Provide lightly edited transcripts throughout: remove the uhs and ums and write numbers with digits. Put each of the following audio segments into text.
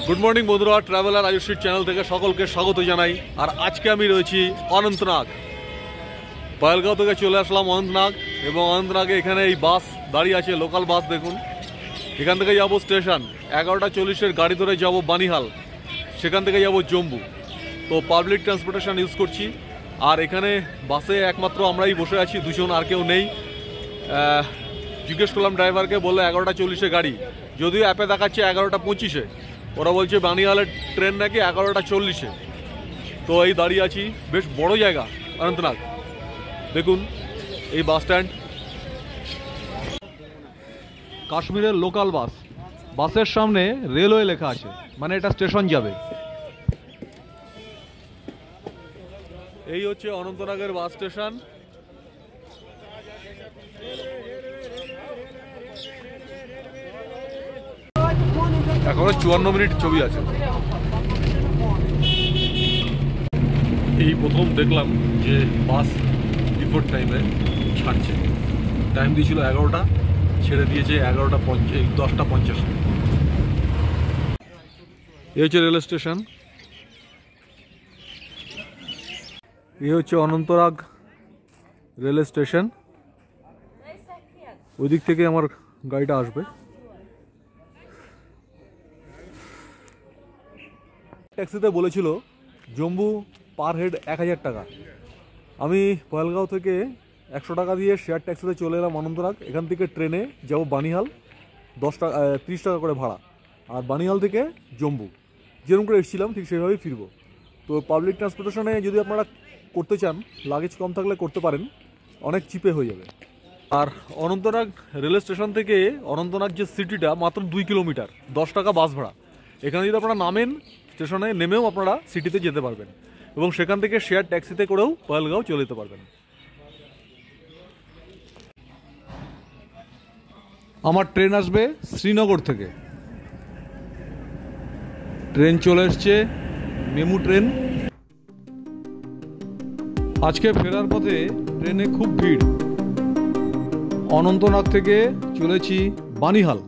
Good morning बंधुरा traveller Ayushi channel থেকে সকলকে স্বাগত জানাই। আর আজকে আমি রয়েছি অনন্তনাগ। পহেলগাঁও থেকে চলে আসলাম অনন্তনাগ এবং অনন্তনাগে এখানে এই বাস দাঁড়িয়ে আছে, লোকাল বাস দেখুন। এখান থেকে যাব স্টেশন 11:40-এর গাড়ি ধরে যাব বানিহাল, সেখান থেকে যাব জম্বু। তো পাবলিক ট্রান্সপোর্টেশন ইউজ করছি। আর এখানে বাসে একমাত্র আমরাই বসে আছি, দুজন, আর কেউ নেই। জিজ্ঞেস করলাম ড্রাইভারকে, বললো 11:40-এ গাড়ি, যদিও অ্যাপে দেখাচ্ছে 11:25-এ। ওরা বলছে বানিহালের ট্রেন নাকি 11:40-এ। তো এই দাঁড়িয়ে আছি, বেশ বড় জায়গা অনন্তনাগ। দেখুন এই বাস স্ট্যান্ড, কাশ্মীরের লোকাল বাস। বাসের সামনে রেলওয়ে লেখা আছে, মানে এটা স্টেশন যাবে। এই হচ্ছে অনন্তনাগের বাস স্টেশন। এখনো 54 মিনিট ছবি আছে। এই প্রথম দেখলাম যে বাস বিফোর টাইমে ছাড়ছে। টাইম দিয়েছিল 11টা, ছেড়ে দিয়েছে 10:50। এই হচ্ছে রেল স্টেশন, এই হচ্ছে অনন্তনাগ রেল স্টেশন। ওই দিক থেকে আমার গাড়িটা আসবে। ট্যাক্সিতে বলেছিল জম্বু পার হেড 1000 টাকা। আমি পহেলগাঁও থেকে 100 টাকা দিয়ে শেয়ার ট্যাক্সিতে চলে এলাম অনন্তনাগ। এখান থেকে ট্রেনে যাব বানিহাল, 30 টাকা করে ভাড়া। আর বানিহাল থেকে জম্বু, যেরকম করে এসেছিলাম ঠিক সেইভাবেই ফিরবো। তো পাবলিক ট্রান্সপোর্টেশনে যদি আপনারা করতে চান, লাগেজ কম থাকলে করতে পারেন, অনেক চিপে হয়ে যাবে। আর অনন্তনাগ রেল স্টেশন থেকে অনন্তনাগ যে সিটিটা মাত্র 2 কিলোমিটার, 10 টাকা বাস ভাড়া। এখানে যদি আপনারা নামেন, স্টেশনে নেমেও আপনারা সিটিতে যেতে পারবেন এবং সেখান থেকে শেয়ার ট্যাক্সিতে করেও পহেলগাঁও চলে যেতে পারবেন। আমার ট্রেন আসবে শ্রীনগর থেকে। ট্রেন চলে এসছে, মেমু ট্রেন। আজকে ফেরার পথে ট্রেনে খুব ভিড়। অনন্তনাগ থেকে চলেছি বানিহাল,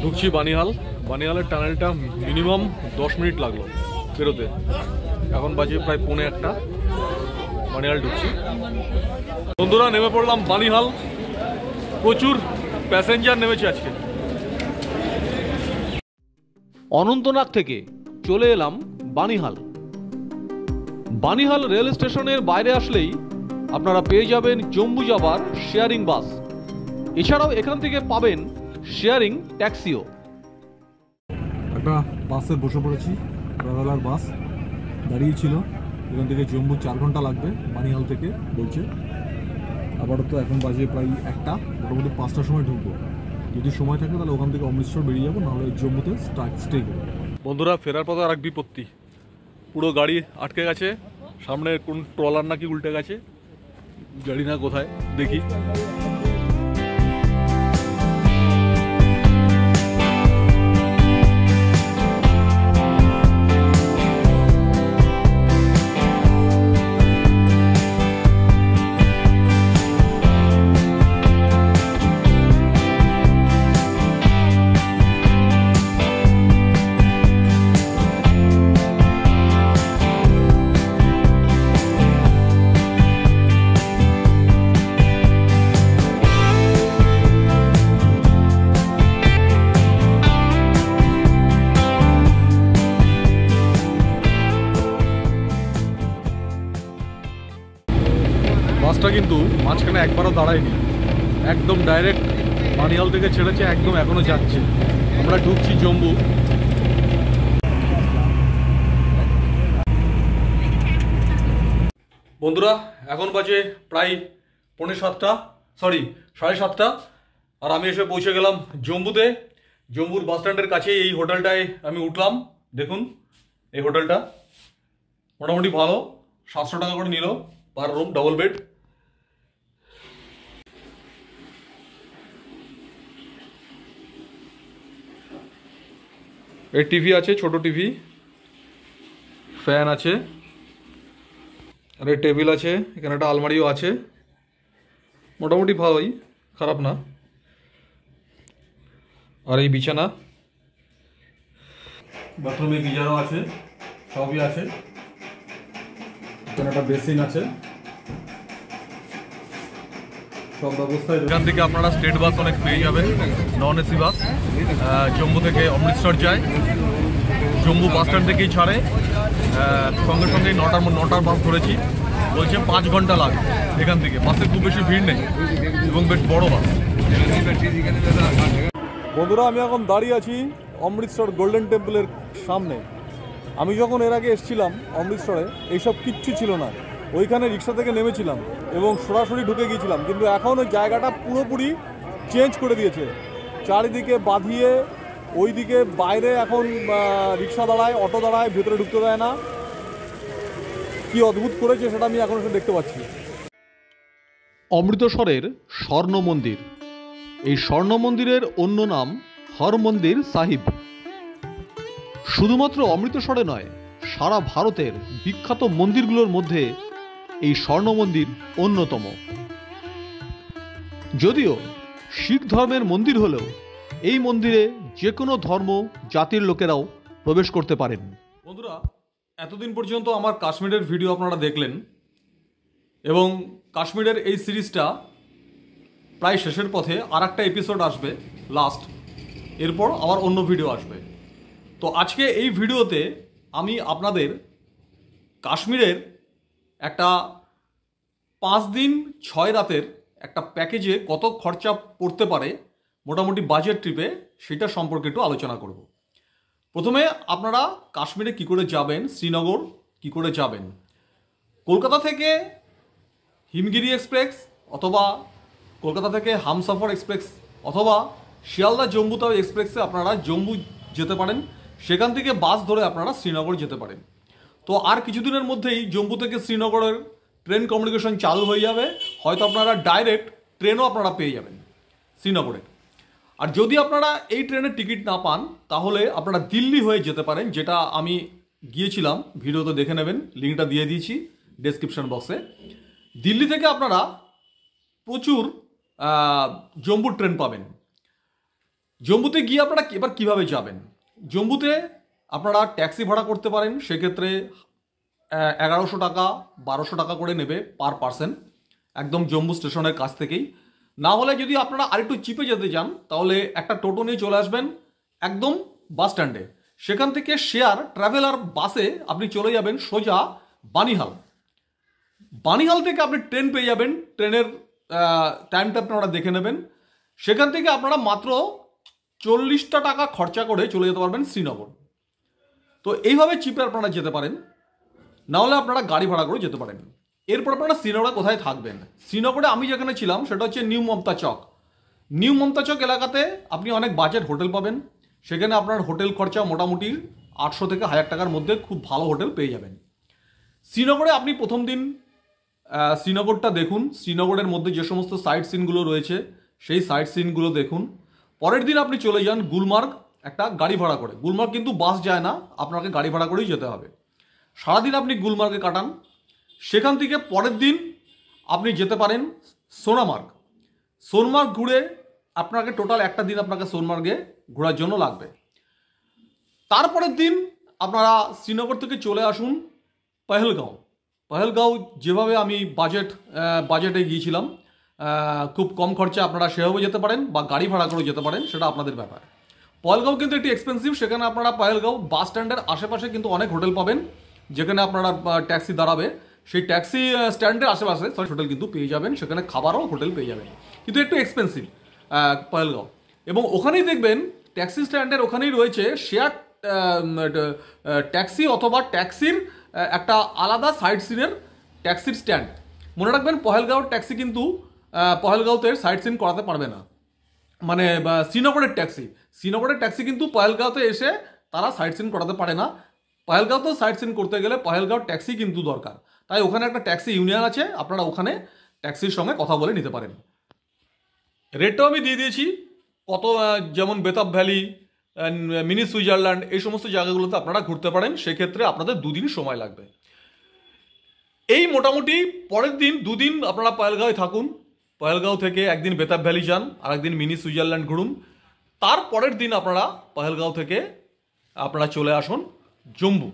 ঢুকছি বানিহাল। বানিহালের টানেলটা মিনিমাম 10 মিনিট লাগলো বেরোতে। এখন বাজে প্রায় 1:45। বানিহাল ঢুকছি। বন্ধুরা নেমে পড়লাম বানিহাল। প্রচুর প্যাসেঞ্জার নেমেছে আজকে। অনন্তনাগ থেকে চলে এলাম বানিহাল। বানিহাল রেল স্টেশনের বাইরে আসলেই আপনারা পেয়ে যাবেন জম্বু যাবার শেয়ারিং বাস। এছাড়াও এখান থেকে পাবেন শেয়ারিং ট্যাক্সিও। একটা বাসে বসে পড়েছি, ট্রাভেলার বাস দাঁড়িয়েছিল। এখান থেকে জম্বু 4 ঘন্টা লাগবে বানিহাল থেকে বলছে। আপাতত এখন বাজে প্রায় 1টা, মোটামুটি 5টার সময় ঢুকবো। যদি সময় থাকে তাহলে ওখান থেকে অমৃতসর বেরিয়ে যাবো, নাহলে জম্মুতে স্টে করবো। বন্ধুরা ফেরার পথে আর এক বিপত্তি, পুরো গাড়ি আটকে গেছে। সামনে কোন ট্রলার নাকি উল্টে গেছে, গাড়ি না কোথায় দেখি। বাসটা কিন্তু মাঝখানে একবারও দাঁড়ায়নি, একদম ডাইরেক্ট বানিহাল থেকে ছেড়েছে, একদম এখনো যাচ্ছে। আমরা ঢুকছি জম্বু। বন্ধুরা এখন বাজে প্রায় 7:30। আর আমি এসে পৌঁছে গেলাম জম্বুতে। জম্বুর বাস স্ট্যান্ডের কাছে এই হোটেলটায় আমি উঠলাম। দেখুন এই হোটেলটা মোটামুটি ভালো, 700 টাকা করে নিল পার রুম, ডবল বেড। এই টিভি আছে, ছোট টিভি, ফ্যান আছে, আর এই টেবিল আছে, এখানে একটা আলমারিও আছে। মোটামুটি ভালোই, খারাপ না। আর এই বিছানা, বাথরুমে গিজারও আছে, সবই আছে। এখানে একটা বেসিন আছে, সব ব্যবস্থায়। এখান থেকে আপনারা স্টেট বাস অনেক পেয়ে যাবেন, নন এসি বাস। জম্মু থেকে অমৃতসর যায়, জম্মু বাস স্ট্যান্ড থেকেই ছাড়ে, সঙ্গে সঙ্গে নটার বাস ধরেছি, বলছে 5 ঘন্টা লাগে। এখান থেকে বাসে খুব বেশি ভিড় নেই এবং বেশ বড় বাস। বন্ধুরা, আমি এখন দাঁড়িয়ে আছি অমৃতসর গোল্ডেন টেম্পলের সামনে। আমি যখন এর আগে এসেছিলাম অমৃতসরে, এইসব কিচ্ছু ছিল না। ওইখানে রিক্সা থেকে নেমেছিলাম এবং সরাসরি ঢুকে গিয়েছিলাম, কিন্তু এখন ওই জায়গাটা পুরোপুরি চেঞ্জ করে দিয়েছে। চারিদিকে বাঁধিয়ে ওইদিকে বাইরে এখন রিক্সা দাঁড়ায়, অটো দাঁড়ায়, ভেতরে ঢুকতে দেয় না। কি অদ্ভুত করেছে সেটা আমি এখন দেখতে পাচ্ছি। অমৃতসরের স্বর্ণ মন্দির। এই স্বর্ণ মন্দিরের অন্য নাম হরমন্দির সাহিব। শুধুমাত্র অমৃতসরে নয়, সারা ভারতের বিখ্যাত মন্দিরগুলোর মধ্যে এই স্বর্ণ মন্দির অন্যতম। যদিও শিখ ধর্মের মন্দির হলেও এই মন্দিরে যে কোনো ধর্ম জাতির লোকেরাও প্রবেশ করতে পারেন। বন্ধুরা, এতদিন পর্যন্ত আমার কাশ্মীরের ভিডিও আপনারা দেখলেন এবং কাশ্মীরের এই সিরিজটা প্রায় শেষের পথে। আর একটা এপিসোড আসবে লাস্ট, এরপর আবার অন্য ভিডিও আসবে। তো আজকে এই ভিডিওতে আমি আপনাদের কাশ্মীরের একটা 5 দিন 6 রাতের একটা প্যাকেজে কত খরচা পড়তে পারে মোটামুটি বাজেট ট্রিপে, সেটা সম্পর্কে একটু আলোচনা করব। প্রথমে আপনারা কাশ্মীরে কি করে যাবেন, শ্রীনগর কি করে যাবেন। কলকাতা থেকে হিমগিরি এক্সপ্রেস অথবা কলকাতা থেকে হামসফর এক্সপ্রেস অথবা শিয়ালদা জম্মু তাওয়াই এক্সপ্রেসে আপনারা জম্মু যেতে পারেন। সেখান থেকে বাস ধরে আপনারা শ্রীনগর যেতে পারেন। তো আর কিছুদিনের মধ্যেই জম্মু থেকে শ্রীনগরের ট্রেন কমিউনিকেশন চালু হয়ে যাবে। হয়তো আপনারা ডাইরেক্ট ট্রেনও আপনারা পেয়ে যাবেন শ্রীনগরে। আর যদি আপনারা এই ট্রেনের টিকিট না পান, তাহলে আপনারা দিল্লি হয়ে যেতে পারেন, যেটা আমি গিয়েছিলাম, ভিডিওতে দেখে নেবেন, লিঙ্কটা দিয়ে দিয়েছি ডেসক্রিপশন বক্সে। দিল্লি থেকে আপনারা প্রচুর জম্মুর ট্রেন পাবেন। জম্মুতে গিয়ে আপনারা এবার কীভাবে যাবেন। জম্মুতে আপনারা ট্যাক্সি ভাড়া করতে পারেন, সেক্ষেত্রে 1100 টাকা 1200 টাকা করে নেবে পার পার্সন, একদম জম্মু স্টেশনের কাছ থেকেই। না হলে যদি আপনারা আরেকটু চিপে যেতে চান, তাহলে একটা টোটো নিয়ে চলে আসবেন একদম বাস স্ট্যান্ডে। সেখান থেকে শেয়ার ট্রাভেলার বাসে আপনি চলে যাবেন সোজা বানিহাল। বানিহাল থেকে আপনি ট্রেন পেয়ে যাবেন, ট্রেনের টাইমটা আপনারা দেখে নেবেন। সেখান থেকে আপনারা মাত্র 40টা টাকা খরচা করে চলে যেতে পারবেন শ্রীনগর। তো এইভাবে চিপে আপনারা যেতে পারেন, নাহলে আপনারা গাড়ি ভাড়া করে যেতে পারেন। এরপর আপনারা শ্রীনগরে কোথায় থাকবেন। শ্রীনগরে আমি যেখানে ছিলাম সেটা হচ্ছে নিউ মমতা চক। নিউ মমতা চক এলাকাতে আপনি অনেক বাজেট হোটেল পাবেন। সেখানে আপনার হোটেল খরচা মোটামুটি 800 থেকে 1000 টাকার মধ্যে খুব ভালো হোটেল পেয়ে যাবেন। শ্রীনগরে আপনি প্রথম দিন শ্রীনগরটা দেখুন, শ্রীনগরের মধ্যে যে সমস্ত সাইট সিনগুলো রয়েছে সেই সাইট সিনগুলো দেখুন। পরের দিন আপনি চলে যান গুলমার্গ, একটা গাড়ি ভাড়া করে। গুলমার্গ কিন্তু বাস যায় না, আপনাকে গাড়ি ভাড়া করেই যেতে হবে। সারাদিন আপনি গুলমার্গে কাটান। সেখান থেকে পরের দিন আপনি যেতে পারেন সোনামার্গ। সোনমার্গ ঘুরে আপনাকে টোটাল একটা দিন আপনাকে সোনমার্গে ঘোরার জন্য লাগবে। তারপরের দিন আপনারা শ্রীনগর থেকে চলে আসুন পহেলগাঁও। পহেলগাঁও যেভাবে আমি বাজেটে গিয়েছিলাম, খুব কম খরচা আপনারা সেভাবে যেতে পারেন বা গাড়ি ভাড়া করে যেতে পারেন, সেটা আপনাদের ব্যাপার। পহেলগাঁও কিন্তু একটু এক্সপেন্সিভ। সেখানে আপনারা পহেলগাঁও বাস স্ট্যান্ডের আশেপাশে কিন্তু অনেক হোটেল পাবেন, যেখানে আপনারা ট্যাক্সি দাঁড়াবে। সেই ট্যাক্সি স্ট্যান্ডের আশেপাশে হোটেল কিন্তু পেয়ে যাবেন, সেখানে খাবারও হোটেল পেয়ে যাবেন, কিন্তু একটু এক্সপেন্সিভ পহেলগাঁও। এবং ওখানেই দেখবেন ট্যাক্সি স্ট্যান্ডের ওখানেই রয়েছে শেয়ার ট্যাক্সি অথবা ট্যাক্সির একটা আলাদা সাইড সিনের ট্যাক্সির স্ট্যান্ড। মনে রাখবেন পহেলগাঁওর ট্যাক্সি কিন্তু পহেলগাঁওতে সাইড সিন করাতে পারবে না, মানে শ্রীনগরের ট্যাক্সি কিন্তু পহেলগাঁওতে এসে তারা সাইড সিন করাতে পারে না। পহেলগাঁওতে সাইড সিন করতে গেলে পহেলগাঁও ট্যাক্সি কিন্তু দরকার। তাই ওখানে একটা ট্যাক্সি ইউনিয়ন আছে, আপনারা ওখানে ট্যাক্সির সঙ্গে কথা বলে নিতে পারেন। রেটটাও আমি দিয়ে দিয়েছি কত, যেমন বেতাব ভ্যালি, মিনি সুইজারল্যান্ড, এই সমস্ত জায়গাগুলোতে আপনারা ঘুরতে পারেন। সেক্ষেত্রে আপনাদের 2 দিন সময় লাগবে। এই মোটামুটি পরের দিন 2 দিন আপনারা পহেলগাঁওয়ে থাকুন। পহেলগাঁও থেকে একদিন বেতাব ভ্যালি যান, আর একদিন মিনি সুইজারল্যান্ড ঘুরুন। তারপরের দিন আপনারা পহেলগাঁও থেকে আপনারা চলে আসুন জম্বু,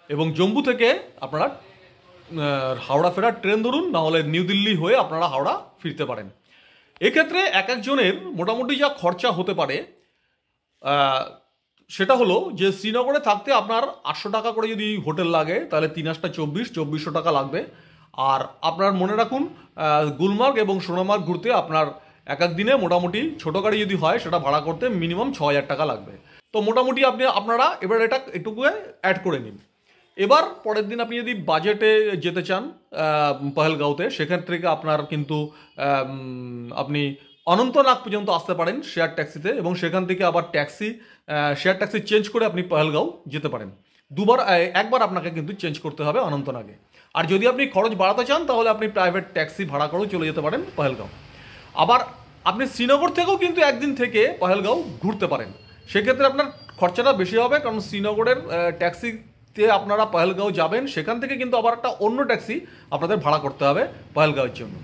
এবং জম্বু থেকে আপনারা হাওড়া ফেরার ট্রেন ধরুন, নাহলে নিউ দিল্লি হয়ে আপনারা হাওড়া ফিরতে পারেন। এক্ষেত্রে এক একজনের মোটামুটি যা খরচা হতে পারে সেটা হলো যে শ্রীনগরে থাকতে আপনার 800 টাকা করে যদি হোটেল লাগে তাহলে 3 8 2400 টাকা লাগবে। আর আপনার মনে রাখুন গুলমার্গ এবং সোনামার্গ ঘুরতে আপনার এক এক দিনে মোটামুটি ছোটো গাড়ি যদি হয় সেটা ভাড়া করতে মিনিমাম 6000 টাকা লাগবে। তো মোটামুটি আপনারা এবার এটা এটুকু অ্যাড করে নিন। এবার পরের দিন আপনি যদি বাজেটে যেতে চান পহেলগাঁওতে, সেখান থেকে আপনার কিন্তু আপনি অনন্তনাগ পর্যন্ত আসতে পারেন শেয়ার ট্যাক্সিতে, এবং সেখান থেকে আবার শেয়ার ট্যাক্সি চেঞ্জ করে আপনি পহেলগাঁও যেতে পারেন। একবার আপনাকে কিন্তু চেঞ্জ করতে হবে অনন্তনাগে। আর যদি আপনি খরচ বাড়াতে চান তাহলে আপনি প্রাইভেট ট্যাক্সি ভাড়া করেও চলে যেতে পারেন পহেলগাঁও। আবার আপনি শ্রীনগর থেকেও কিন্তু একদিন থেকে পহেলগাঁও ঘুরতে পারেন, সেক্ষেত্রে আপনার খরচাটা বেশি হবে, কারণ শ্রীনগরের ট্যাক্সিতে আপনারা পহেলগাঁও যাবেন, সেখান থেকে কিন্তু আবার একটা অন্য ট্যাক্সি আপনাদের ভাড়া করতে হবে পহেলগাঁওয়ের জন্য।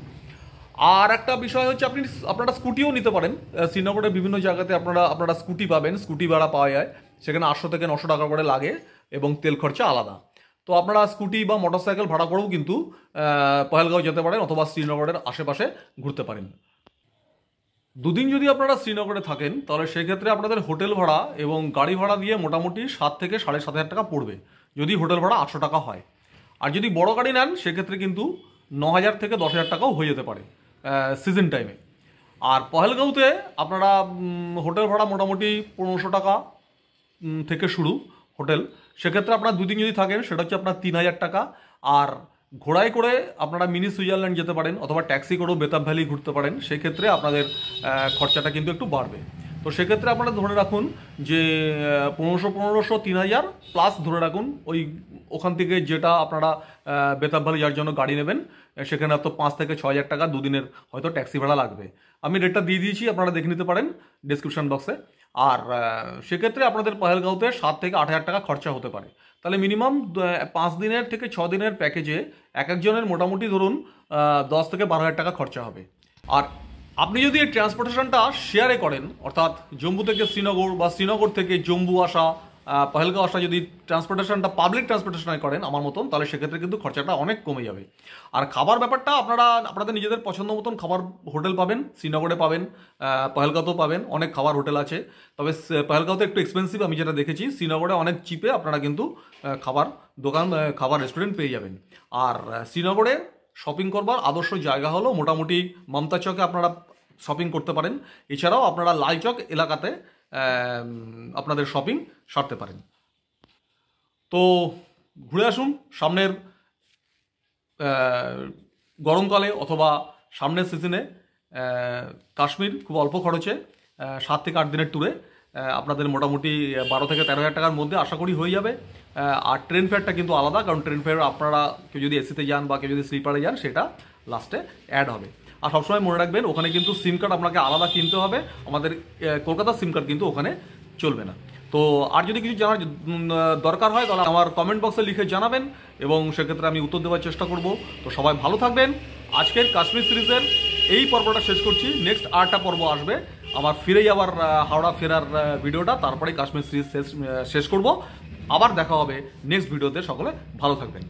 আর একটা বিষয় হচ্ছে আপনারা স্কুটিও নিতে পারেন। শ্রীনগরের বিভিন্ন জায়গাতে আপনারা স্কুটি পাবেন, স্কুটি ভাড়া পাওয়া যায়, সেখানে 800 থেকে 900 টাকা করে লাগে এবং তেল খরচা আলাদা। তো আপনারা স্কুটি বা মোটরসাইকেল ভাড়া করেও কিন্তু পহেলগাঁও যেতে পারেন, অথবা শ্রীনগরের আশেপাশে ঘুরতে পারেন। দুদিন যদি আপনারা শ্রীনগরে থাকেন তাহলে সেক্ষেত্রে আপনাদের হোটেল ভাড়া এবং গাড়ি ভাড়া দিয়ে মোটামুটি 7 থেকে 7,500 টাকা পড়বে, যদি হোটেল ভাড়া 800 টাকা হয়। আর যদি বড় গাড়ি নেন সেক্ষেত্রে কিন্তু 9000 থেকে 10,000 টাকাও হয়ে যেতে পারে সিজন টাইমে। আর পহেলগাঁওতে আপনারা হোটেল ভাড়া মোটামুটি 1500 টাকা থেকে শুরু হোটেল, সেক্ষেত্রে আপনারা দুদিন যদি থাকেন সেটা হচ্ছে আপনার 3000 টাকা। আর ঘোড়ায় করে আপনারা মিনি সুইজারল্যান্ড যেতে পারেন, অথবা ট্যাক্সি করেও বেতাব ভ্যালি ঘুরতে পারেন, সেক্ষেত্রে আপনাদের খরচাটা কিন্তু একটু বাড়বে। তো সেক্ষেত্রে আপনারা ধরে রাখুন যে 1500 3000 প্লাস ধরে রাখুন ওখান থেকে যেটা আপনারা বেতাব ভ্যালি যার জন্য গাড়ি নেবেন, সেখানে তো 5 থেকে 6000 টাকা দুদিনের হয়তো ট্যাক্সি ভাড়া লাগবে। আমি রেটটা দিয়ে দিয়েছি, আপনারা দেখে নিতে পারেন ডিসক্রিপশন বক্সে। আর সেক্ষেত্রে আপনাদের পহেলগাঁওতে 7 থেকে 8000 টাকা খরচা হতে পারে। তাহলে মিনিমাম 5 দিনের থেকে 6 দিনের প্যাকেজে এক একজনের মোটামুটি ধরুন 10 থেকে 12,000 টাকা খরচা হবে। আর আপনি যদি এই ট্রান্সপোর্টেশনটা শেয়ারে করেন, অর্থাৎ জম্মু থেকে শ্রীনগর বা শ্রীনগর থেকে জম্মু আসা পহেলগাঁও আসা যদি ট্রান্সপোর্টেশনটা পাবলিক ট্রান্সপোর্টেশনে করেন আমার মতন, তাহলে সেক্ষেত্রে কিন্তু খরচাটা অনেক কমে যাবে। আর খাবার ব্যাপারটা আপনাদের নিজেদের পছন্দ মতন খাবার হোটেল পাবেন, শ্রীনগরে পাবেন, পহেলগাঁওতেও পাবেন, অনেক খাবার হোটেল আছে। তবে পহেলগাঁওতে একটু এক্সপেন্সিভ আমি যেটা দেখেছি, শ্রীনগরে অনেক চিপে আপনারা কিন্তু খাবার রেস্টুরেন্ট পেয়ে যাবেন। আর শ্রীনগরে শপিং করবার আদর্শ জায়গা হলো মোটামুটি মমতা চকে আপনারা শপিং করতে পারেন, এছাড়াও আপনারা লালচক এলাকাতে আপনাদের শপিং সারতে পারেন। তো ঘুরে আসুন সামনের গরমকালে অথবা সামনের সিজনে কাশ্মীর খুব অল্প খরচে 7 থেকে 8 দিনের ট্যুরে আপনাদের মোটামুটি 12 থেকে 13,000 টাকার মধ্যে আশা করি হয়ে যাবে। আর ট্রেন ফেয়ারটা কিন্তু আলাদা, কারণ ট্রেন ফেয়ার আপনারা কেউ যদি এসিতে যান বা কেউ যদি স্লিপারে যান সেটা লাস্টে অ্যাড হবে। আর সবসময় মনে রাখবেন ওখানে কিন্তু সিম কার্ড আপনাকে আলাদা কিনতে হবে, আমাদের কলকাতার সিম কার্ড কিন্তু ওখানে চলবে না। তো আর যদি কিছু জানার দরকার হয় তাহলে আমার কমেন্ট বক্সে লিখে জানাবেন, এবং সেক্ষেত্রে আমি উত্তর দেওয়ার চেষ্টা করব। তো সবাই ভালো থাকবেন। আজকের কাশ্মীর সিরিজের এই পর্বটা শেষ করছি, নেক্সট আরেকটা পর্ব আসবে আমার ফিরে যাওয়ার হাওড়া ফেরার ভিডিওটা, তারপরে কাশ্মীর সিরিজ শেষ করব। আবার দেখা হবে নেক্সট ভিডিওতে। সকলে ভালো থাকবেন।